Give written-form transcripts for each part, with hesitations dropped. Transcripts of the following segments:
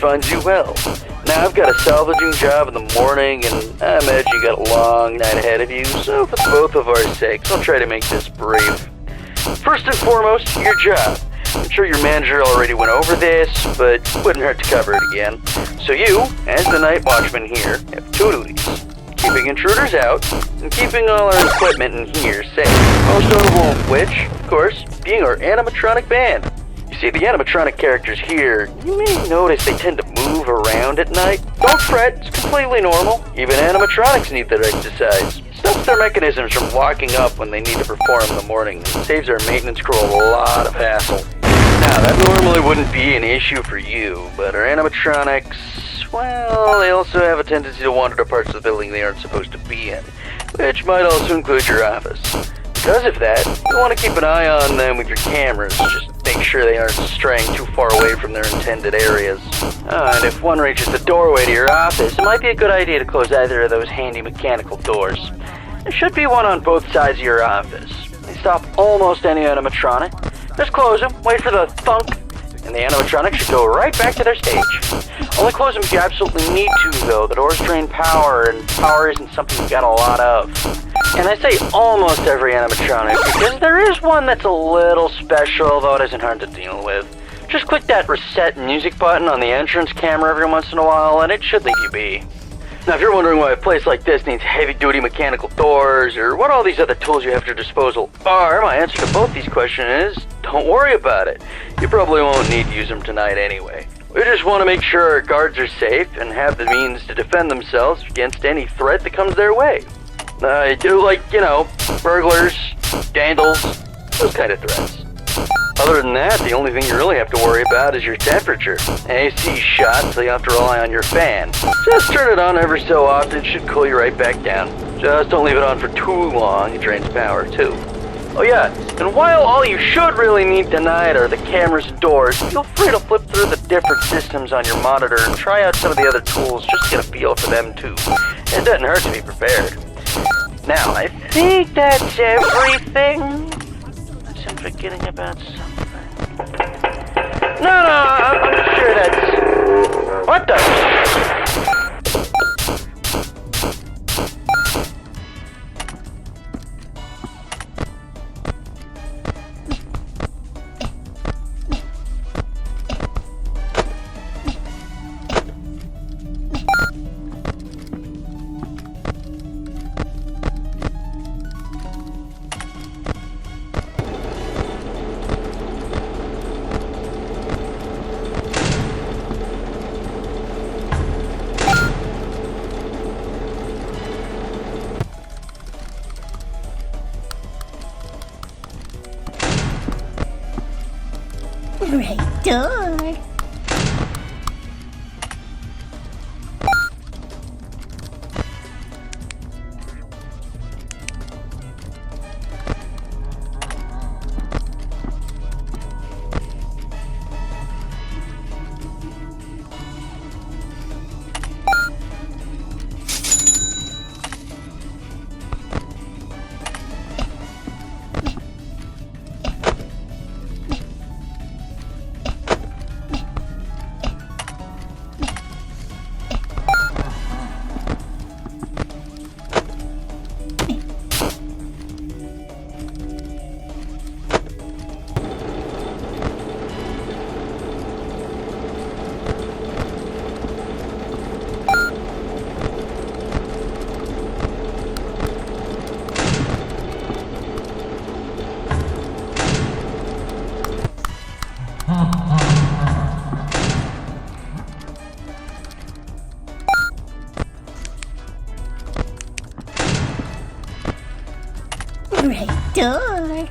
finds you well. Now, I've got a salvaging job in the morning, and I imagine you got a long night ahead of you, so for both of our sakes, I'll try to make this brief. First and foremost, your job. I'm sure your manager already went over this, but wouldn't hurt to cover it again. So you, as the night watchman here, have two duties. Keeping intruders out, and keeping all our equipment in here safe. Most notable of which, of course, being our animatronic band. You see, the animatronic characters here, you may notice they tend to move around at night. Don't fret, it's completely normal. Even animatronics need their exercise. Stops their mechanisms from locking up when they need to perform in the morning, and saves our maintenance crew a lot of hassle. Now, that normally wouldn't be an issue for you, but our animatronics, well, they also have a tendency to wander to parts of the building they aren't supposed to be in, which might also include your office. Because of that, you want to keep an eye on them with your cameras, just make sure they aren't straying too far away from their intended areas. And if one reaches the doorway to your office, it might be a good idea to close either of those handy mechanical doors. There should be one on both sides of your office. They stop almost any animatronic. Just close them, wait for the thunk, and the animatronic should go right back to their stage. Only close them if you absolutely need to, though. The doors drain power, and power isn't something you got a lot of. And I say almost every animatronic, because there is one that's a little special, though it isn't hard to deal with. Just click that reset music button on the entrance camera every once in a while, and it should leave you be. Now, if you're wondering why a place like this needs heavy-duty mechanical doors, or what all these other tools you have at your disposal are, my answer to both these questions is, don't worry about it. You probably won't need to use them tonight anyway. We just want to make sure our guards are safe and have the means to defend themselves against any threat that comes their way. I do like, burglars, vandals, those kind of threats. Other than that, the only thing you really have to worry about is your temperature. AC's shot, so you have to rely on your fan. Just turn it on every so often, it should cool you right back down. Just don't leave it on for too long, it drains power too. Oh yeah, and while all you should really need tonight are the cameras and doors, feel free to flip through the different systems on your monitor and try out some of the other tools just to get a feel for them too. It doesn't hurt to be prepared. Now, I think that's everything. Unless I'm forgetting about something. No, I'm sure that's... What the... Right door. Right door.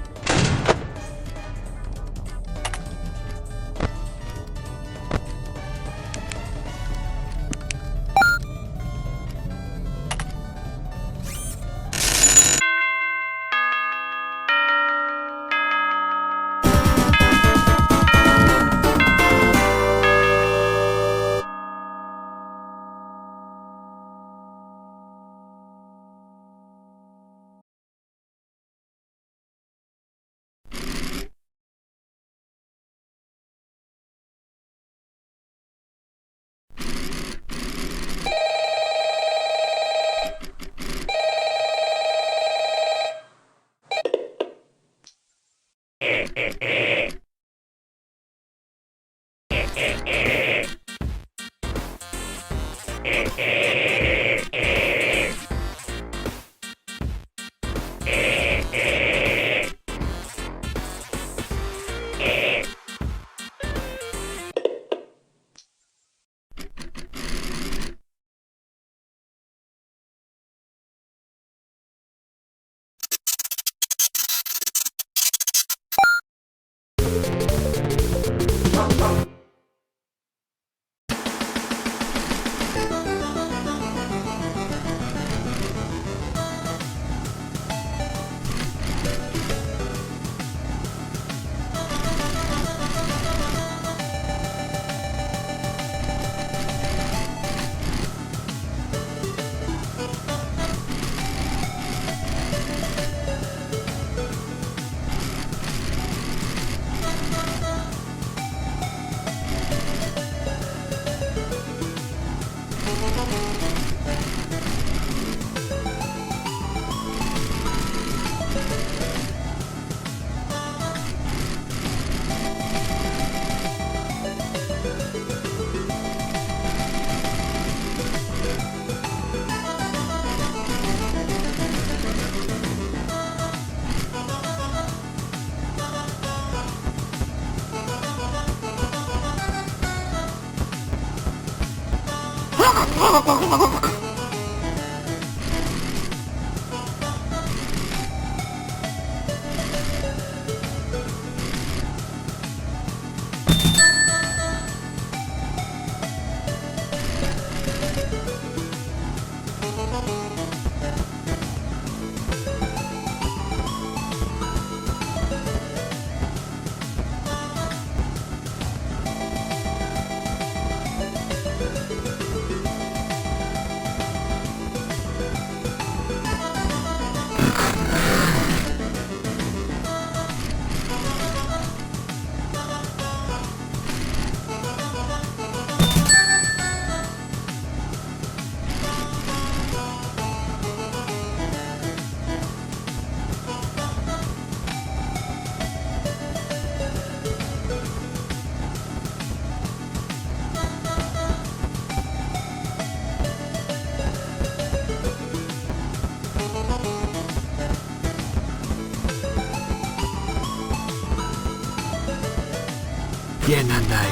Bien, Anday.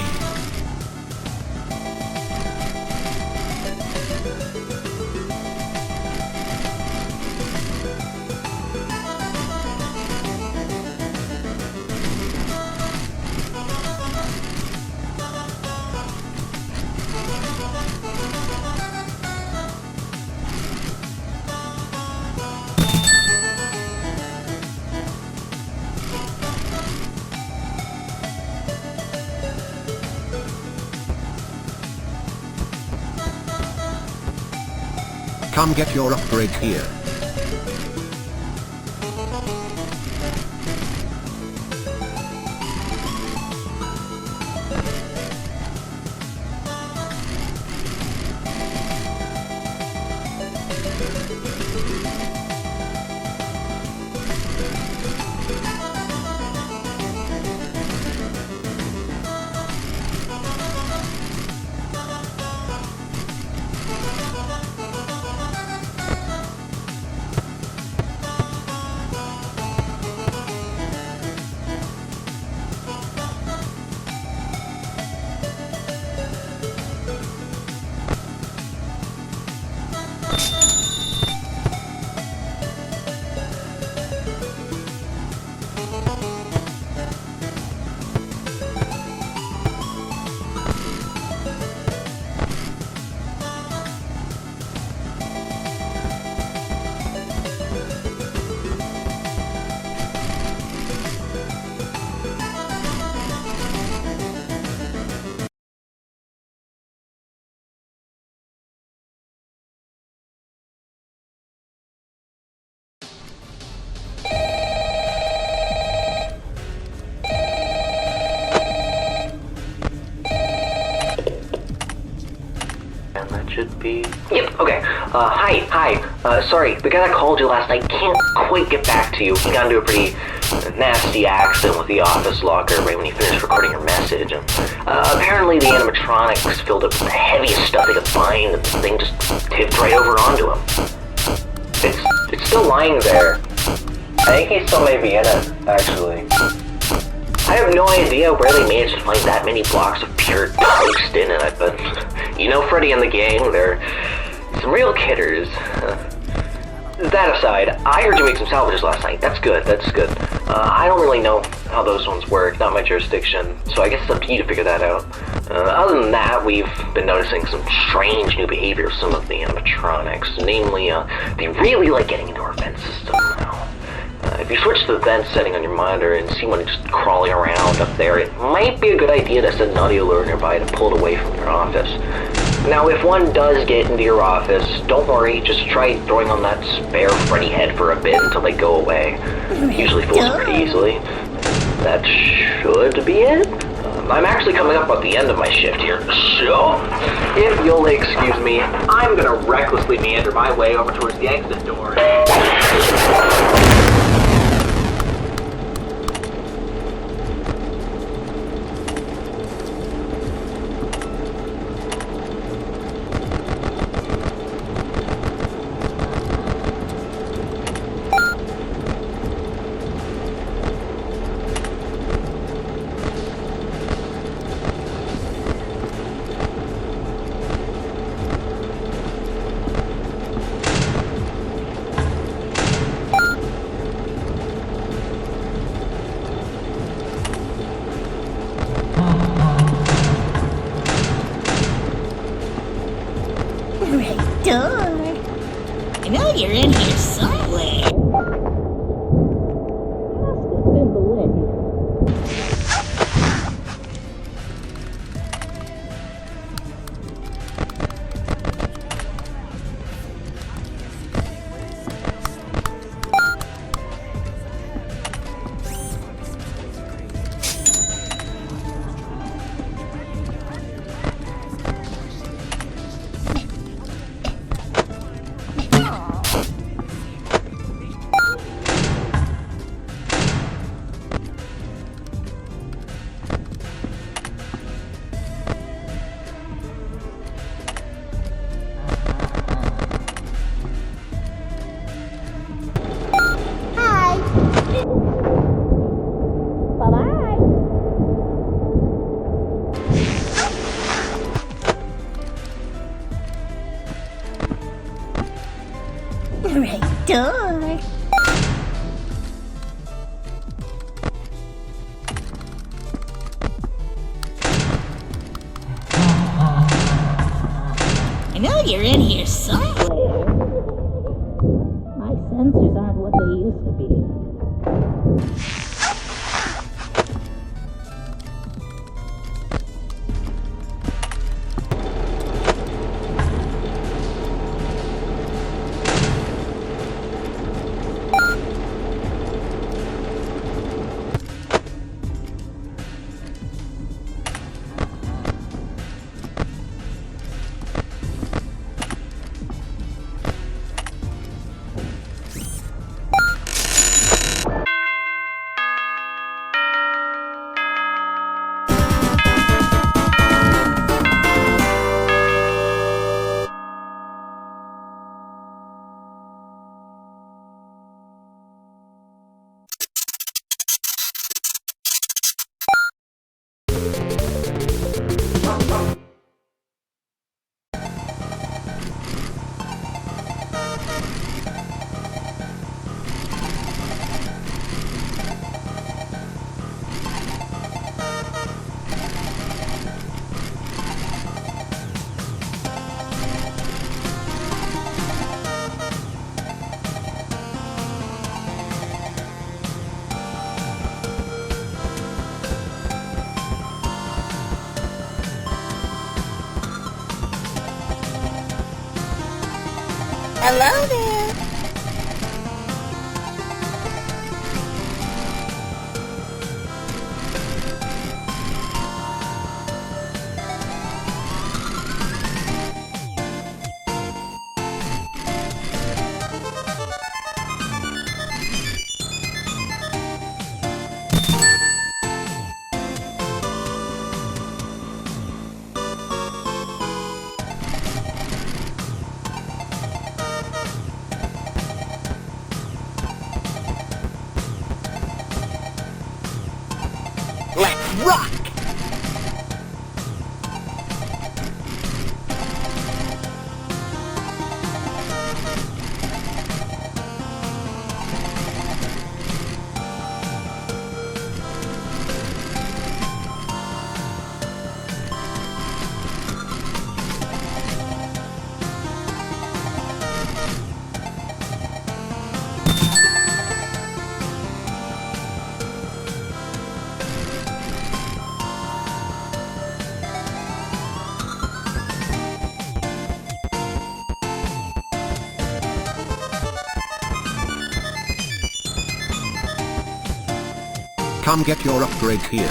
Come get your upgrade here. Should be. Yep, okay. Hi. Sorry, the guy that called you last night can't quite get back to you. He got into a pretty nasty accident with the office locker right when he finished recording your message. And, apparently the animatronics filled up with the heaviest stuff they could find, and the thing just tipped right over onto him. It's still lying there. I think he still may be in it, actually. I have no idea where they managed to find that many blocks of pure tungsten in it, but you know Freddy and the gang, they're some real kidders. That aside, I heard you make some salvages last night. That's good. I don't really know how those ones work, not my jurisdiction, so I guess it's up to you to figure that out. Other than that, we've been noticing some strange new behavior of some of the animatronics, namely, they really like getting into our vent system now. If you switch to the vent setting on your monitor and see one just crawling around up there, it might be a good idea to set an audio alert nearby to pull it away from your office. Now, if one does get into your office, don't worry, just try throwing on that spare Freddy head for a bit until they go away. Usually fools pretty easily. That should be it. I'm actually coming up at the end of my shift here, so if you'll excuse me, I'm gonna recklessly meander my way over towards the exit door. you're in here somewhere. Must have been the wind. Right door. I know you're in here somewhere. My sensors aren't what they used to be. Hello there. Let's rock! Come get your upgrade here.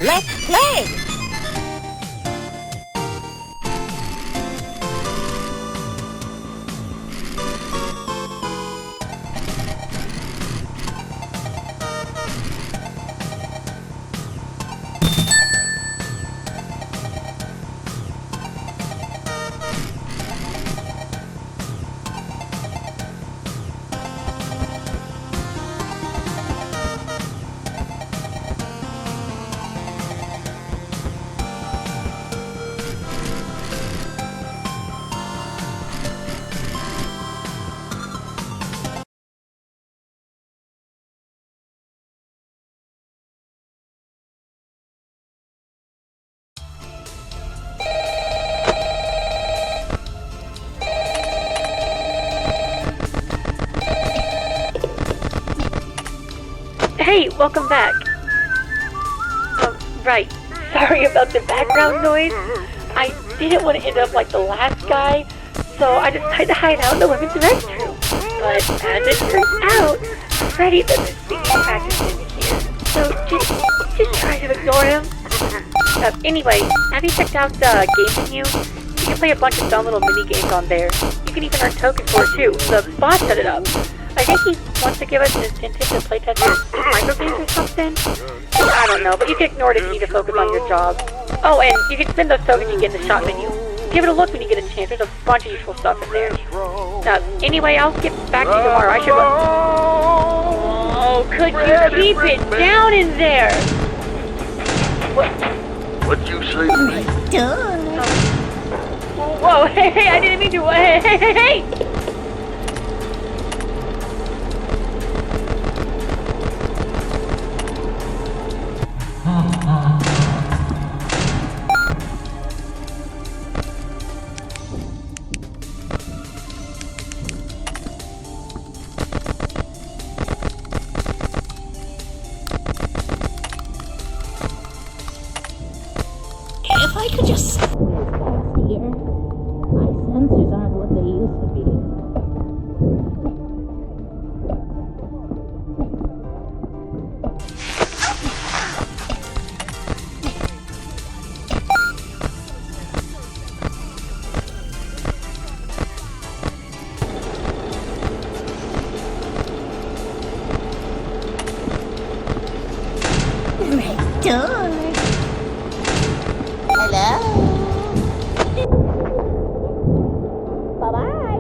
Let's play! Hey, welcome back. Right. Sorry about the background noise. I didn't want to end up like the last guy, so I decided to hide out in the women's restroom. But as it turns out, Freddy does his singing practice in here. So just try to ignore him. Anyway, have you checked out the game menu? You can play a bunch of fun little mini games on there. You can even earn tokens for it too. The boss set it up. I think he wants to give us an incentive to playtest his micro games or something. I don't know, but you can ignore it if you need to focus on your job. Oh, and you can spend those tokens you get in the shop menu. Give it a look when you get a chance. There's a bunch of useful stuff in there. Anyway, I'll get back to you tomorrow. I should run. Oh, could you keep it down in there? What'd you say? Whoa, hey, I didn't mean to. Hey! If I could just here, my sensors aren't what they used to be. Right door. Hello? Bye-bye.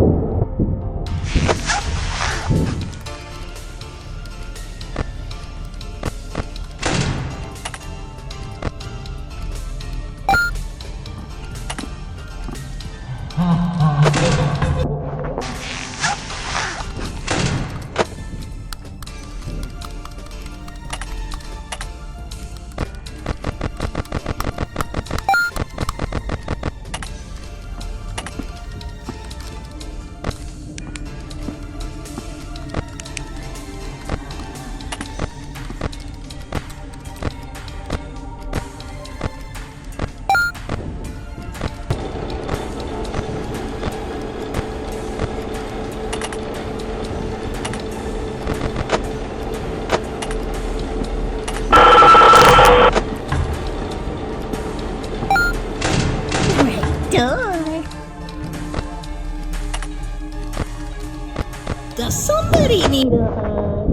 Does somebody need a hug?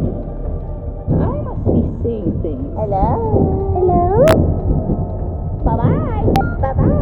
I must be seeing things. Hello? Hello? Bye-bye. Bye-bye.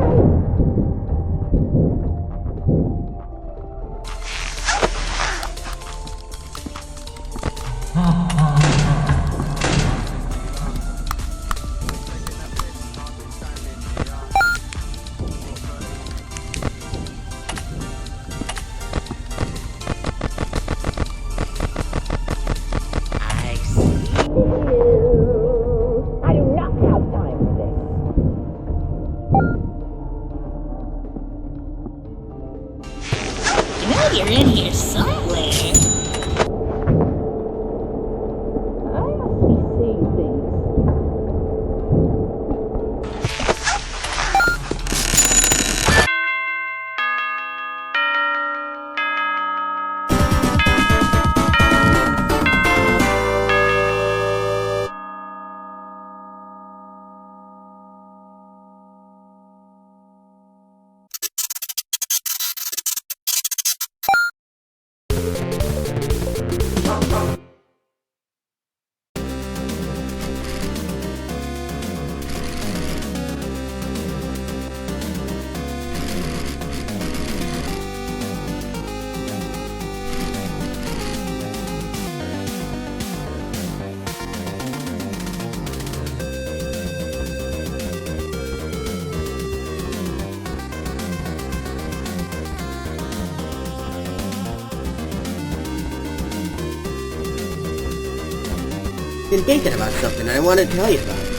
been thinking about something and I wanted to tell you about it.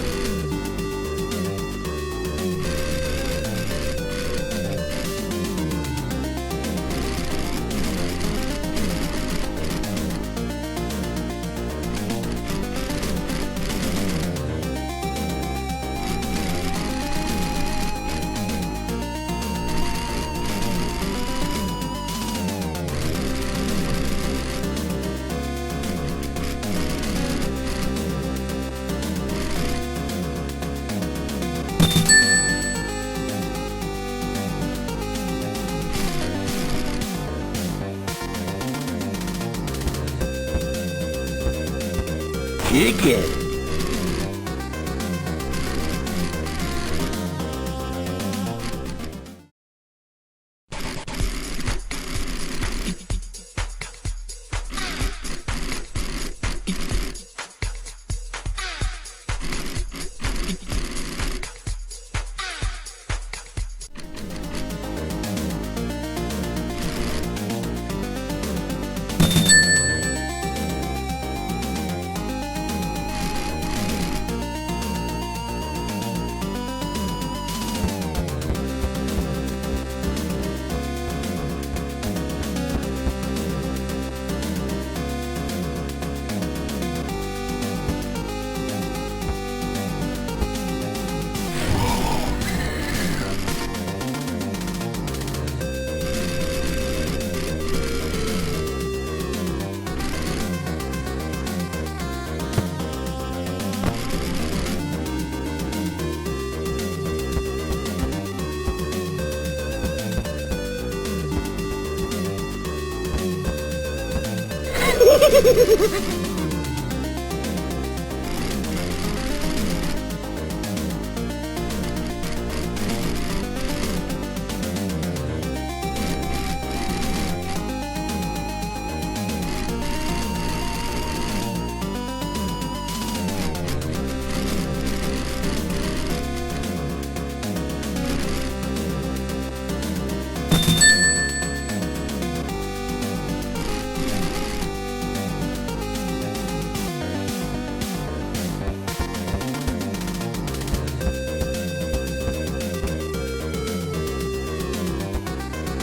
Chicken.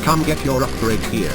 Come get your upgrade here.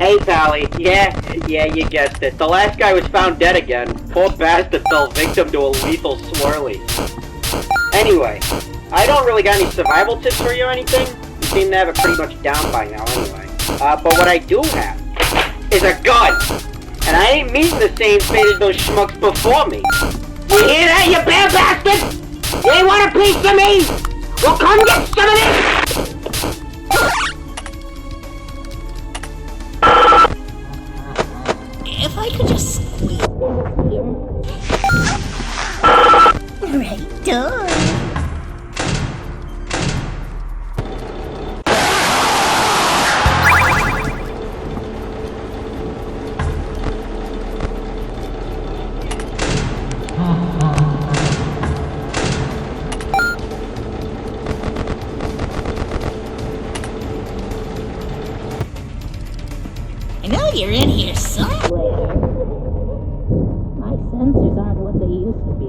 Hey, Sally. Yeah, you guessed it. The last guy was found dead again. Poor bastard fell victim to a lethal swirly. Anyway, I don't really got any survival tips for you or anything. You seem to have it pretty much down by now anyway. But what I do have is a gun. And I ain't meeting the same fate as those schmucks before me. You hear that, you bad bastard? You ain't want a piece of me? Well, come get some of this! If I could just squeeze in here. Right, done. what they used to be.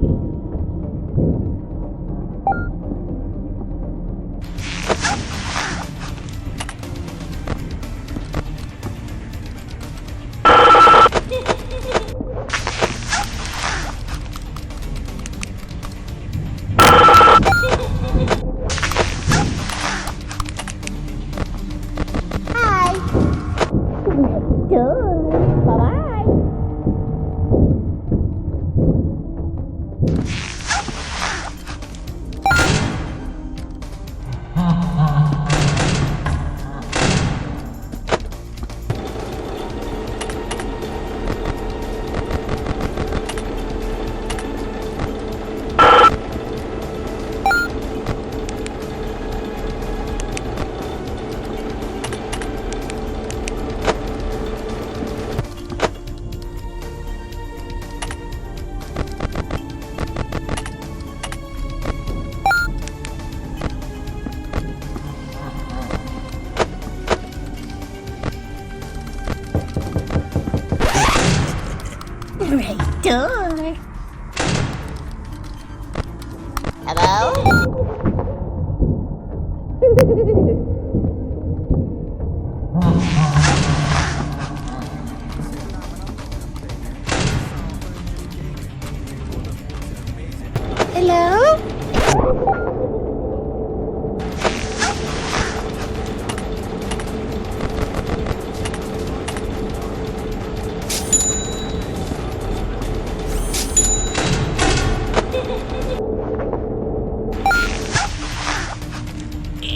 Right door. Hello? Hello?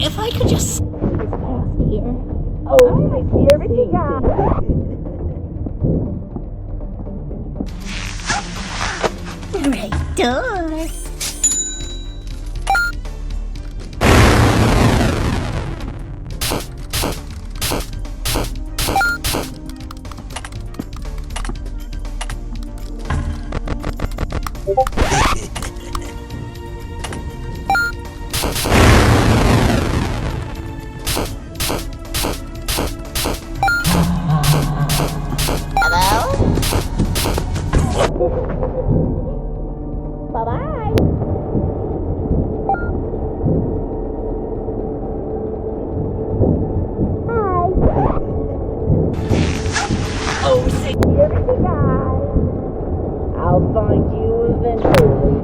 If I could just squeeze past here. Oh, I see everything. Right door. Bye-bye. Hi. Oh, security guy. I'll find you eventually.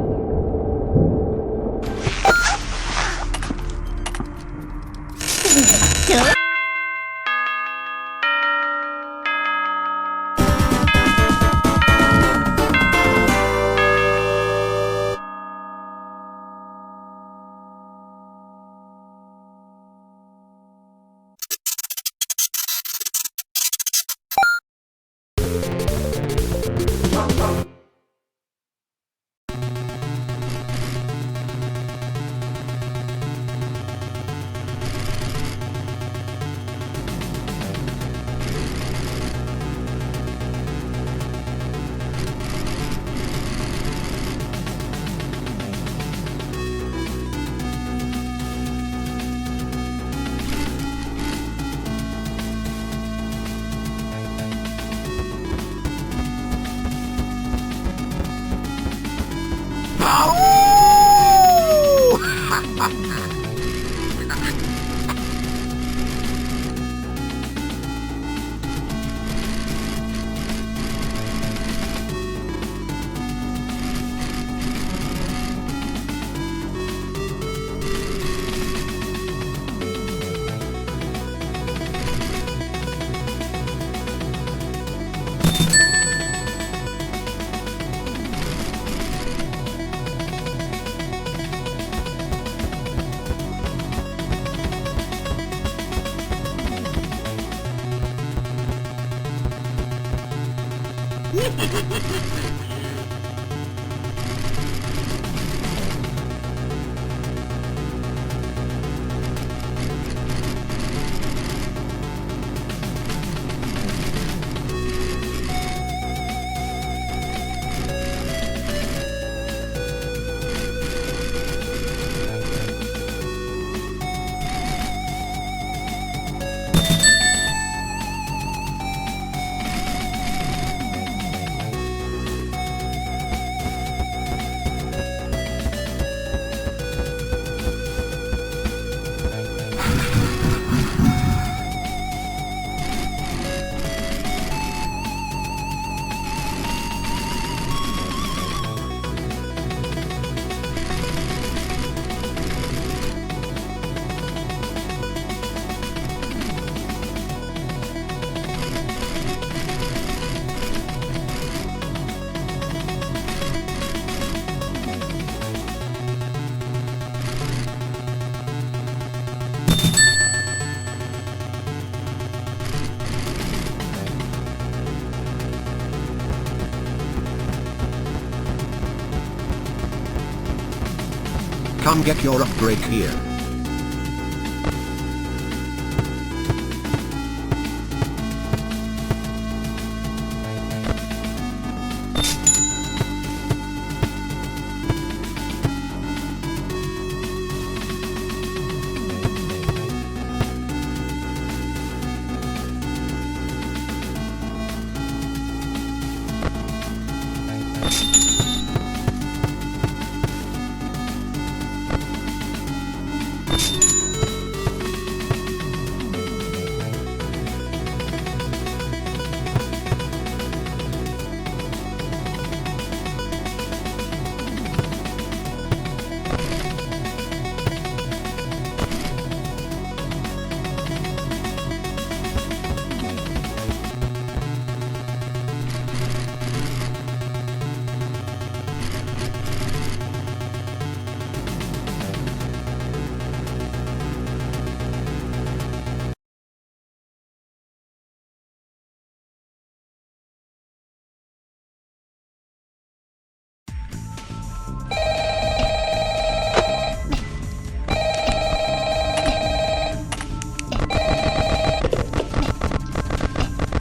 Come get your upgrade here.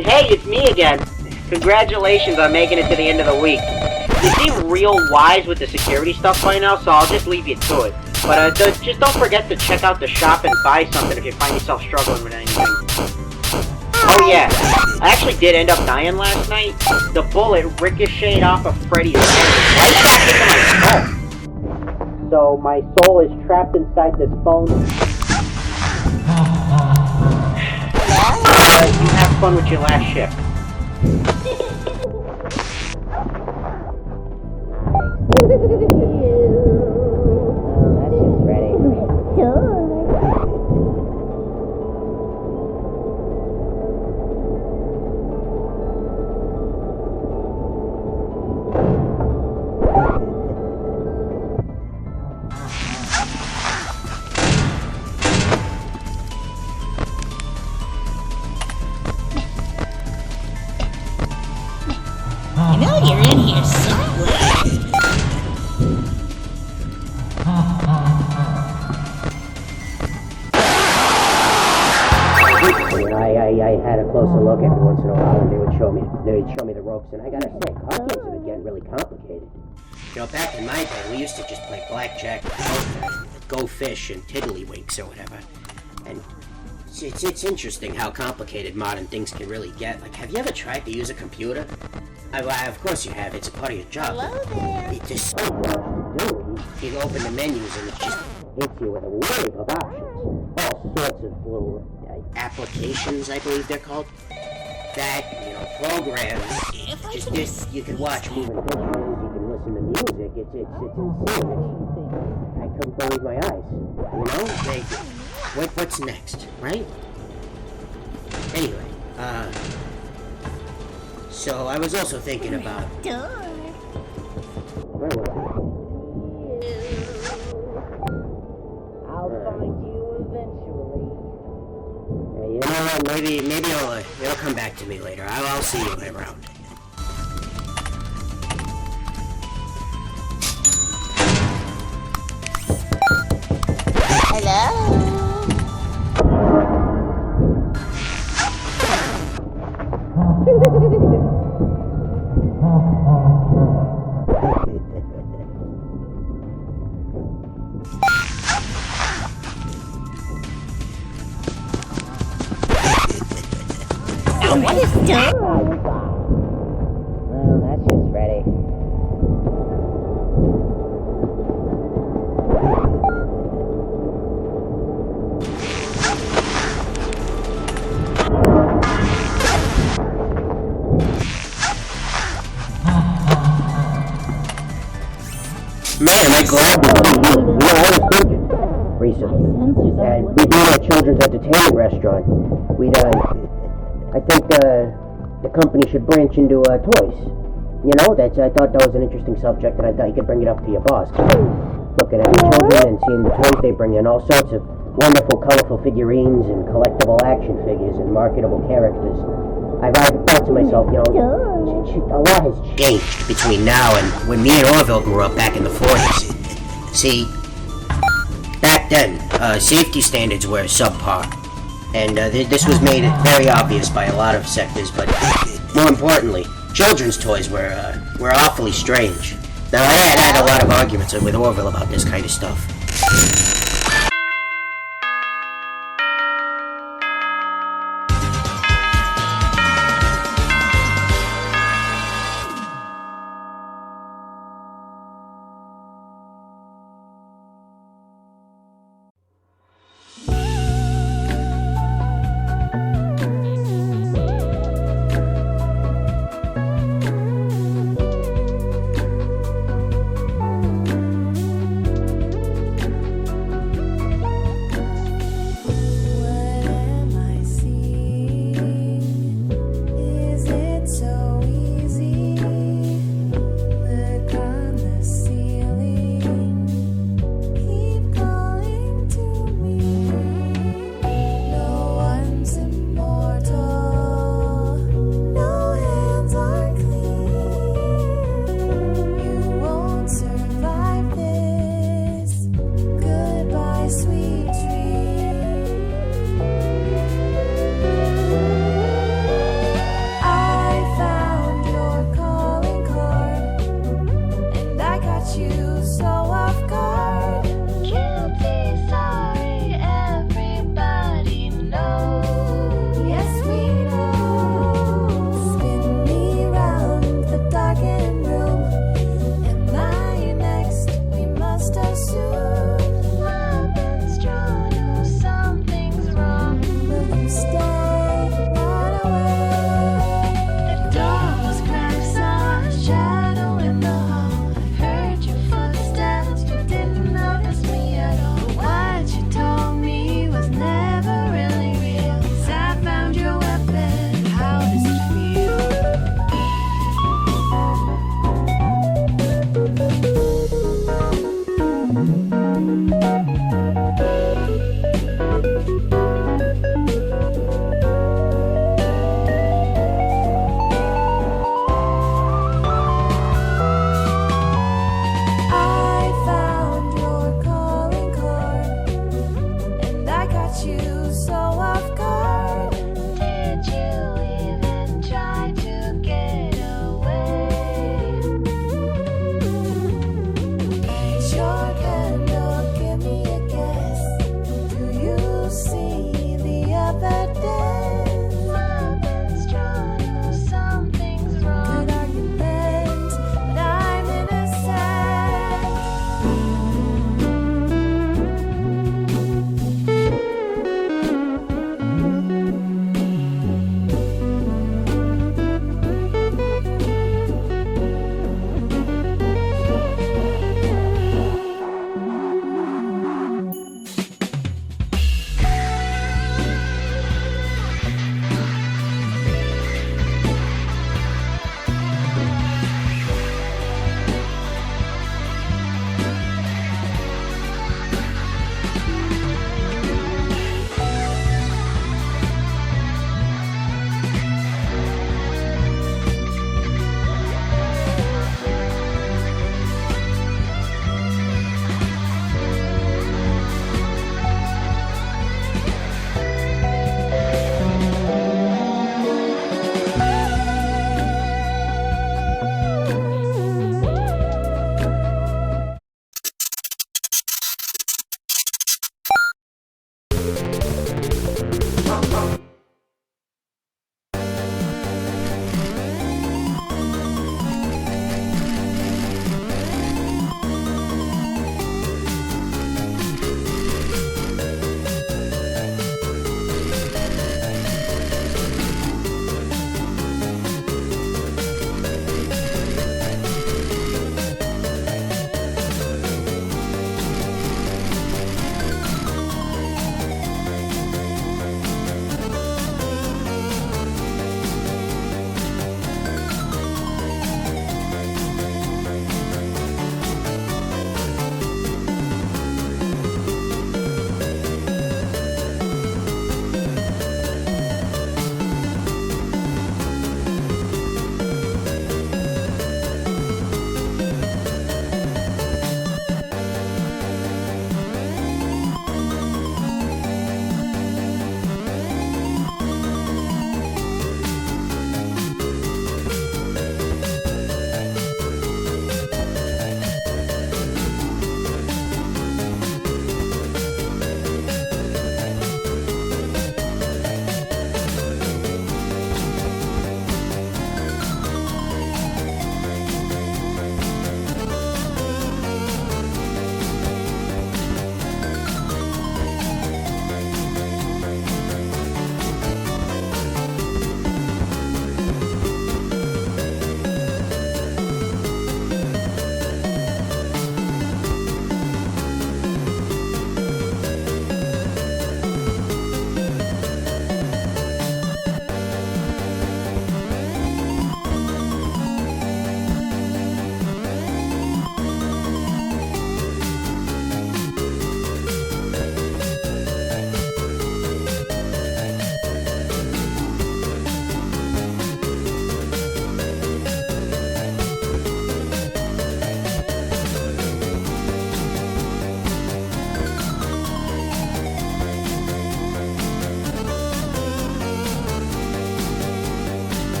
Hey, it's me again. Congratulations on making it to the end of the week. You seem real wise with the security stuff by now, so I'll just leave you to it. But just don't forget to check out the shop and buy something if you find yourself struggling with anything. Oh yeah, I actually did end up dying last night. The bullet ricocheted off of Freddy's head right back into my skull. So my soul is trapped inside this phone. You have fun with your last shift. That's just Freddy. I know you're in here somewhere. I had a closer look every once in a while, and they'd show me the ropes, and I gotta say, card games have been getting really complicated. You know, back in my day, we used to just play blackjack, go fish, and tiddlywinks or whatever. And it's interesting how complicated modern things can really get. Like, have you ever tried to use a computer? Of course you have. It's a part of your job. Hello there. It's just so much to do. You open the menus, and it just hits you with a wave of options. All sorts of little applications, I believe they're called. That, programs. Just this, you can watch moving pictures, you can listen to music. It's insane. I couldn't believe my eyes. What's next, right? Anyway, so I was also thinking about... Where was I? I'll find you eventually. You know what? Maybe it'll come back to me later. I'll see you around. Hello. What is done? Well, that's just Freddy. Man, am I glad to see you. I was thinking recently. And we do a children's entertainment restaurant. I think the company should branch into toys. I thought that was an interesting subject, and I thought you could bring it up to your boss. Looking at the children and seeing the toys they bring in, all sorts of wonderful, colorful figurines and collectible action figures and marketable characters. I've thought to myself, a lot has changed between now and when me and Orville grew up back in the 40s. See, back then, safety standards were subpar. And this was made very obvious by a lot of sectors, but more importantly, children's toys were awfully strange. Now, I had a lot of arguments with Orville about this kind of stuff.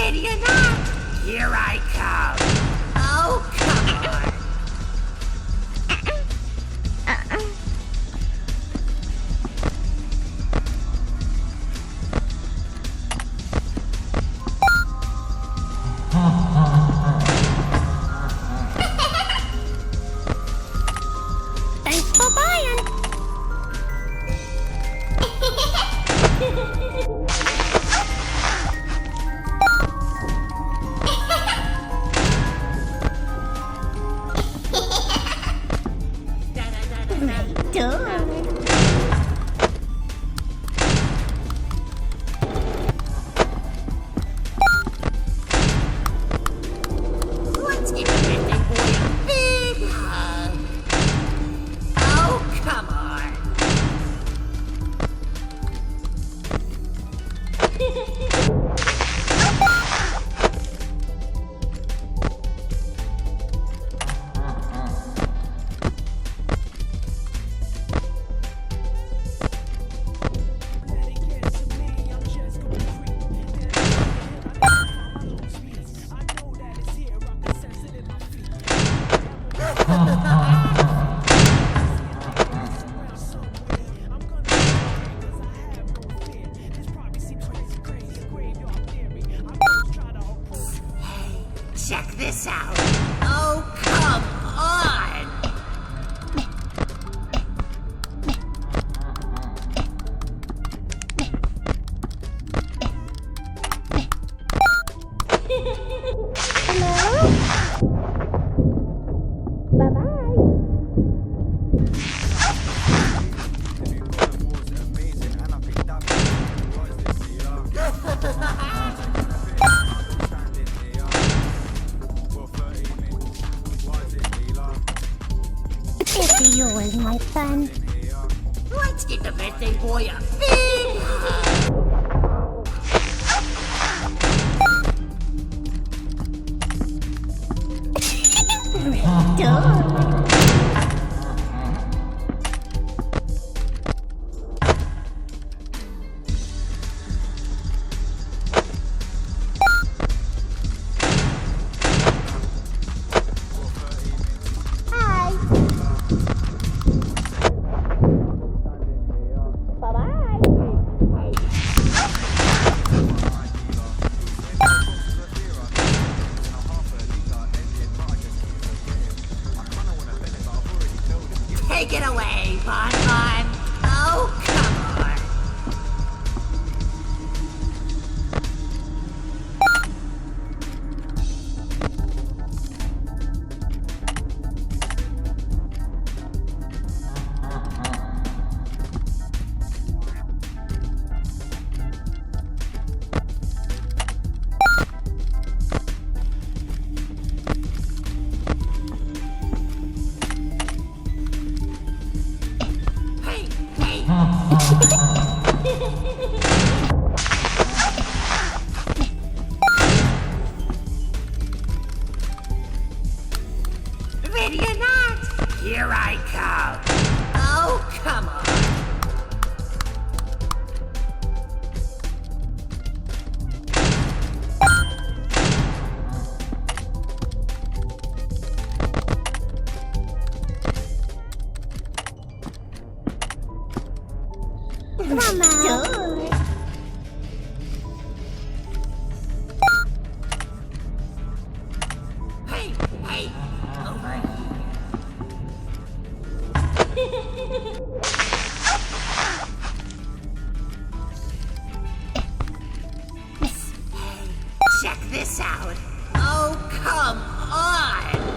Ready or not, here I come. Oh, come on. Thanks for buying. Let's give the birthday boy a big hug. Oh, come on. Check this out. Oh, come on. Hello? Bye-bye. It's yours, my son. Let's give the birthday boy a big hug. Hi. Bye-bye. Take it away, Bon Bon. Oh, come on. Hey, hey. Ready or not, here I come. Oh, come on. Come on, Mal. Hey, hey, over here. Check this out. Oh, come on.